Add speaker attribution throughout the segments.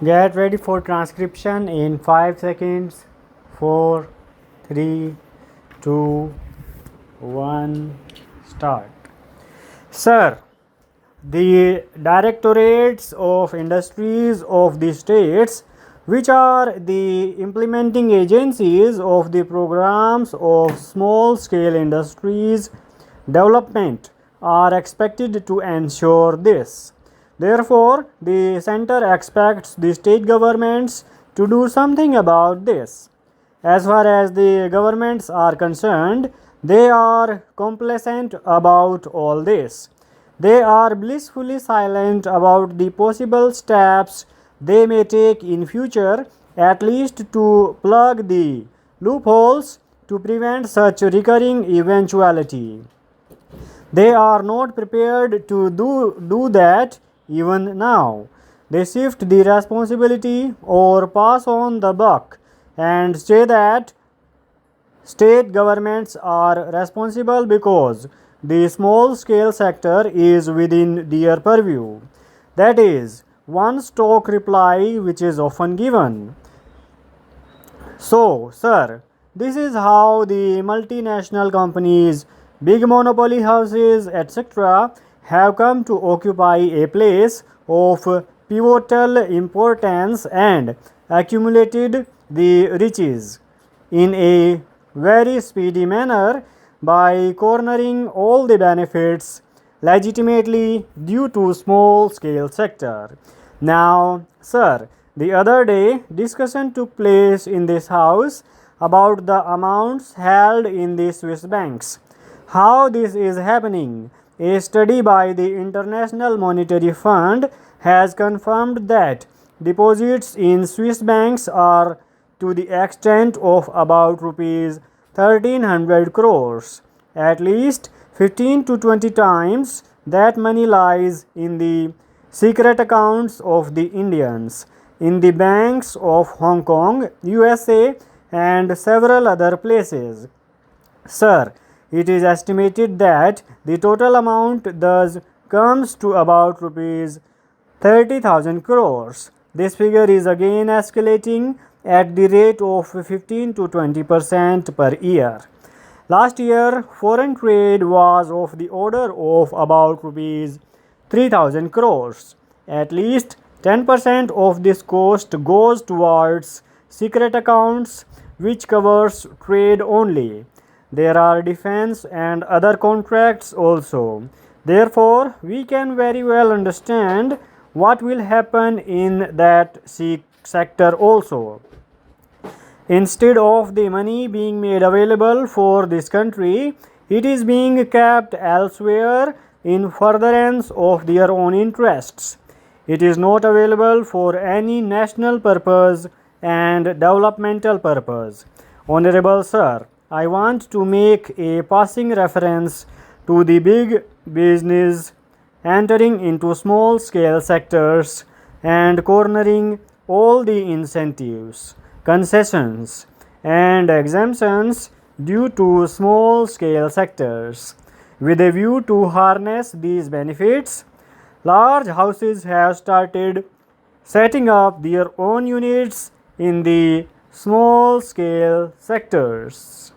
Speaker 1: Get ready for transcription in 5 seconds. 4, 3, 2, 1, start. Sir, the directorates of industries of the states, which are the implementing agencies of the programs of small scale industries development, are expected to ensure this. Therefore, the center expects the state governments to do something about this. As far as the governments are concerned, they are complacent about all this. They are blissfully silent about the possible steps they may take in future, at least to plug the loopholes to prevent such recurring eventuality. They are not prepared to do that even now. They shift the responsibility or pass on the buck and say that state governments are responsible because the small scale sector is within their purview. That is one stock reply which is often given. So, sir, this is how the multinational companies, big monopoly houses, etc., have come to occupy a place of pivotal importance and accumulated the riches in a very speedy manner by cornering all the benefits legitimately due to small scale sector. Now, sir, the other day discussion took place in this house about the amounts held in the Swiss banks. How this is happening? A study by the International Monetary Fund has confirmed that deposits in Swiss banks are to the extent of about rupees 1300 crores. At least 15 to 20 times that money lies in the secret accounts of the Indians, in the banks of Hong Kong, USA, and several other places. Sir, it is estimated that the total amount thus comes to about rupees 30,000 crores. This figure is again escalating at the rate of 15 to 20% per year. Last year, foreign trade was of the order of about rupees 3,000 crores. At least 10% of this cost goes towards secret accounts, which covers trade only. There are defense and other contracts also. Therefore, we can very well understand what will happen in that sector also. Instead of the money being made available for this country, it is being kept elsewhere in furtherance of their own interests. It is not available for any national purpose and developmental purpose. Honorable Sir, I want to make a passing reference to the big business entering into small scale sectors and cornering all the incentives, concessions, and exemptions due to small scale sectors. With a view to harness these benefits, large houses have started setting up their own units in the small scale sectors.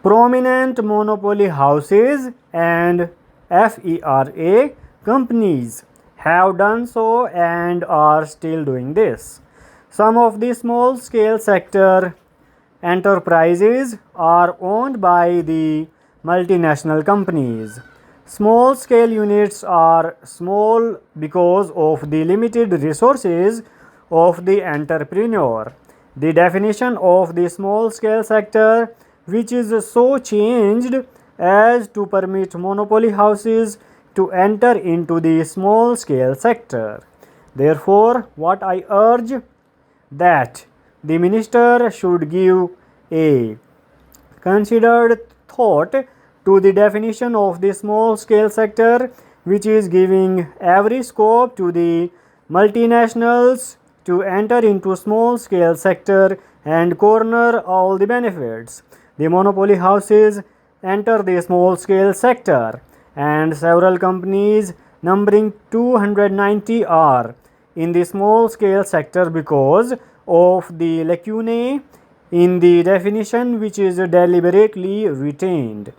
Speaker 1: Prominent monopoly houses and FERA companies have done so and are still doing this. Some of the small scale sector enterprises are owned by the multinational companies. Small scale units are small because of the limited resources of the entrepreneur. The definition of the small scale sector, which is so changed as to permit monopoly houses to enter into the small scale sector. Therefore, what I urge that the minister should give a considered thought to the definition of the small scale sector, which is giving every scope to the multinationals to enter into small scale sector and corner all the benefits. The monopoly houses enter the small scale sector, and several companies numbering 290 are in the small scale sector because of the lacunae in the definition which is deliberately retained.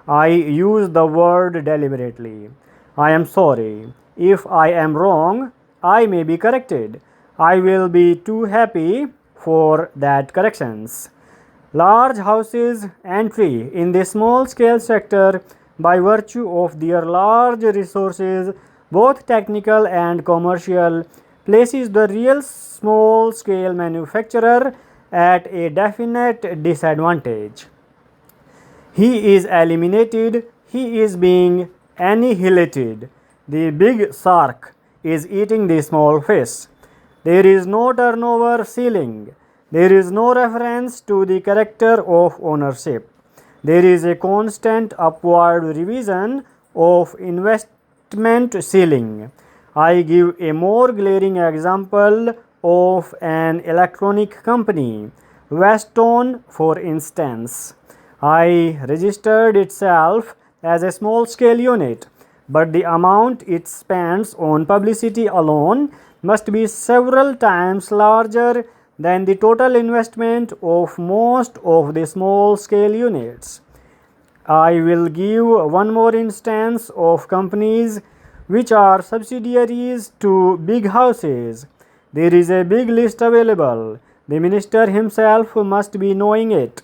Speaker 1: I use the word deliberately. I am sorry. If I am wrong, I may be corrected. I will be too happy for that corrections. Large houses entry in the small scale sector by virtue of their large resources, both technical and commercial, places the real small scale manufacturer at a definite disadvantage. He is eliminated, he is being annihilated. The big shark is eating the small fish. There is no turnover ceiling. There is no reference to the character of ownership. There is a constant upward revision of investment ceiling. I give a more glaring example of an electronic company, Weston, for instance. I registered itself as a small scale unit, but the amount it spends on publicity alone must be several times larger than the total investment of most of the small scale units. I will give one more instance of companies which are subsidiaries to big houses. There is a big list available. The minister himself must be knowing it.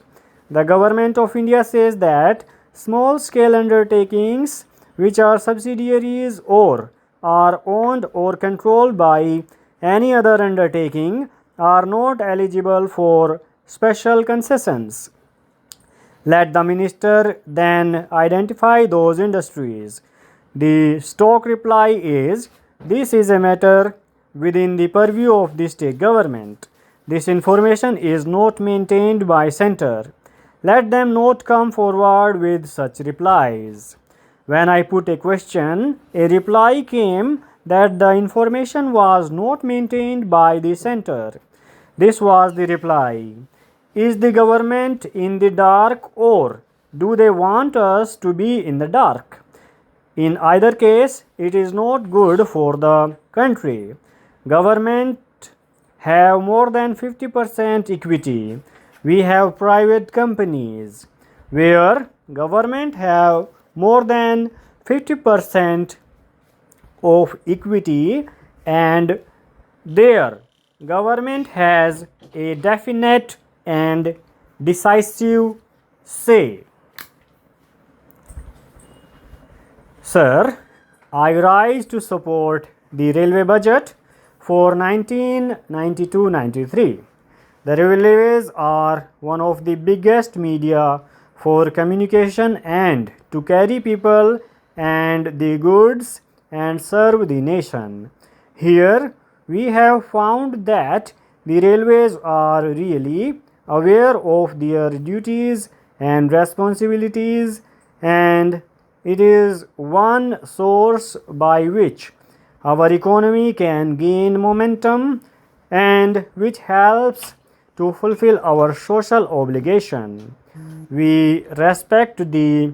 Speaker 1: The government of India says that small scale undertakings which are subsidiaries or are owned or controlled by any other undertaking are not eligible for special concessions. Let the minister then identify those industries. The stock reply is, this is a matter within the purview of the state government. This information is not maintained by center. Let them not come forward with such replies. When I put a question, a reply came that the information was not maintained by the center. This was the reply. Is the government in the dark or do they want us to be in the dark? In either case, it is not good for the country. Government have more than 50% equity. We have private companies where government have more than 50% of equity and there government has a definite and decisive say. Sir, I rise to support the railway budget for 1992-93. The railways are one of the biggest media for communication and to carry people and the goods and serve the nation. Here we have found that the railways are really aware of their duties and responsibilities, and it is one source by which our economy can gain momentum and which helps to fulfill our social obligation. We respect the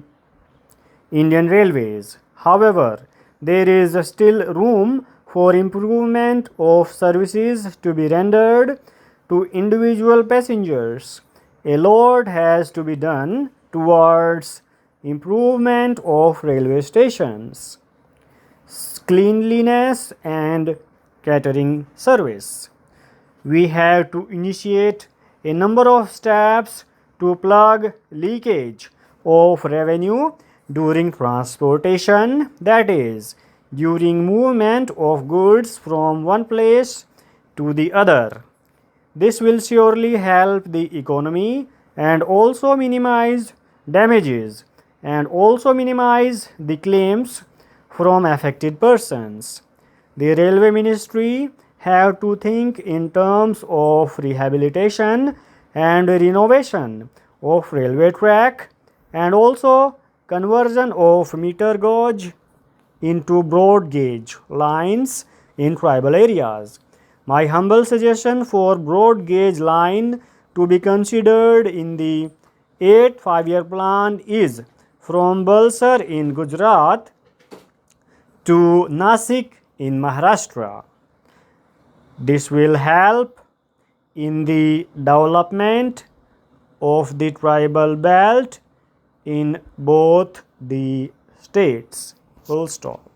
Speaker 1: Indian Railways. However, there is still room for improvement of services to be rendered to individual passengers. A lot has to be done towards improvement of railway stations, cleanliness and catering service. We have to initiate a number of steps to plug leakage of revenue during transportation, that is, during movement of goods from one place to the other. This will surely help the economy and also minimize damages and also minimize the claims from affected persons. The Railway Ministry have to think in terms of rehabilitation and renovation of railway track and also conversion of meter gauge into broad gauge lines in tribal areas. My humble suggestion for broad gauge line to be considered in the 8th 5-year plan is from Balsar in Gujarat to Nasik in Maharashtra. This will help in the development of the tribal belt in both the states. Full stop.